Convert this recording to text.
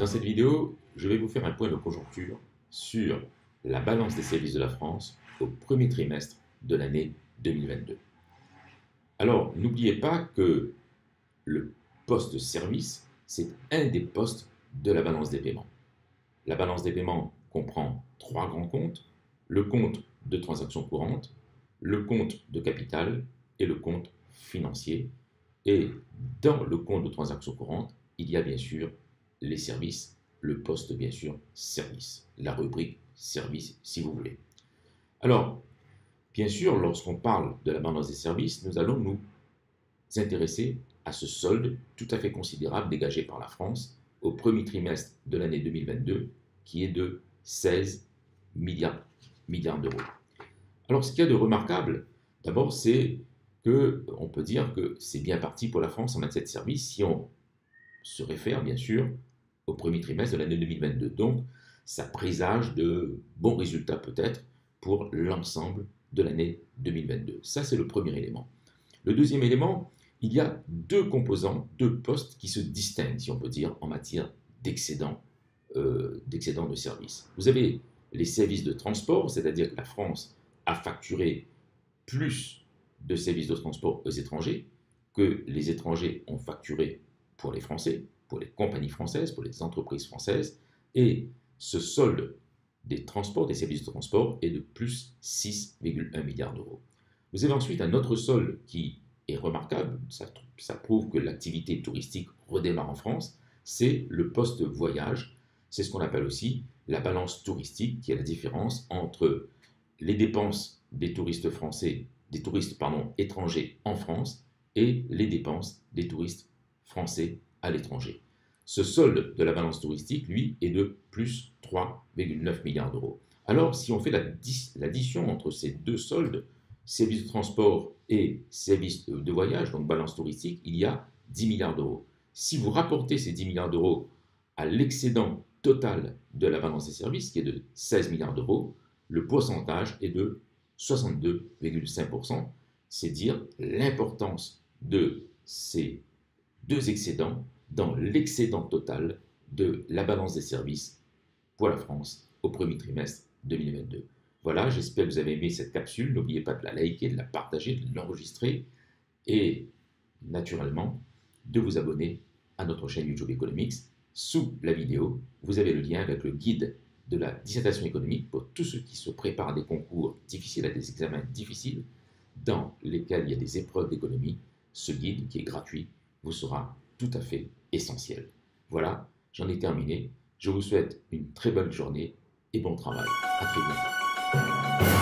Dans cette vidéo, je vais vous faire un point de conjoncture sur la balance des services de la France au premier trimestre de l'année 2022. Alors, n'oubliez pas que le poste service, c'est un des postes de la balance des paiements. La balance des paiements comprend trois grands comptes: le compte de transactions courantes, le compte de capital et le compte financier. Et dans le compte de transactions courantes, il y a bien sûr les services, le poste bien sûr service, la rubrique service si vous voulez. Alors, bien sûr, lorsqu'on parle de la balance des services, nous allons nous intéresser à ce solde tout à fait considérable dégagé par la France au premier trimestre de l'année 2022, qui est de 16 milliards d'euros. Alors, ce qu'il y a de remarquable, d'abord, c'est qu'on peut dire que c'est bien parti pour la France en matière de services si on se réfère, bien sûr, au premier trimestre de l'année 2022. Donc, ça présage de bons résultats peut-être pour l'ensemble de l'année 2022. Ça, c'est le premier élément. Le deuxième élément, il y a deux composants, deux postes qui se distinguent, si on peut dire, en matière d'excédent de services. Vous avez les services de transport, c'est-à-dire que la France a facturé plus de services de transport aux étrangers que les étrangers ont facturé pour les Français, pour les compagnies françaises, pour les entreprises françaises, et ce solde des transports, des services de transport est de plus 6,1 milliards d'euros. Vous avez ensuite un autre solde qui est remarquable, ça prouve que l'activité touristique redémarre en France, c'est le poste voyage, c'est ce qu'on appelle aussi la balance touristique, qui est la différence entre les dépenses des touristes français, étrangers en France et les dépenses des touristes français à l'étranger. Ce solde de la balance touristique, lui, est de plus 3,9 milliards d'euros. Alors, si on fait l'addition entre ces deux soldes, services de transport et services de voyage, donc balance touristique, il y a 10 milliards d'euros. Si vous rapportez ces 10 milliards d'euros à l'excédent total de la balance des services, qui est de 16 milliards d'euros, le pourcentage est de 62,5%. C'est dire l'importance de ces deux excédents dans l'excédent total de la balance des services pour la France au premier trimestre 2022. Voilà, j'espère que vous avez aimé cette capsule. N'oubliez pas de la liker, de la partager, de l'enregistrer et naturellement de vous abonner à notre chaîne YouTube Economics. Sous la vidéo, vous avez le lien avec le guide de la dissertation économique pour tous ceux qui se préparent à des concours difficiles, à des examens difficiles dans lesquels il y a des épreuves d'économie. Ce guide qui est gratuit vous sera tout à fait essentiel. Voilà, j'en ai terminé. Je vous souhaite une très bonne journée et bon travail. À très bientôt.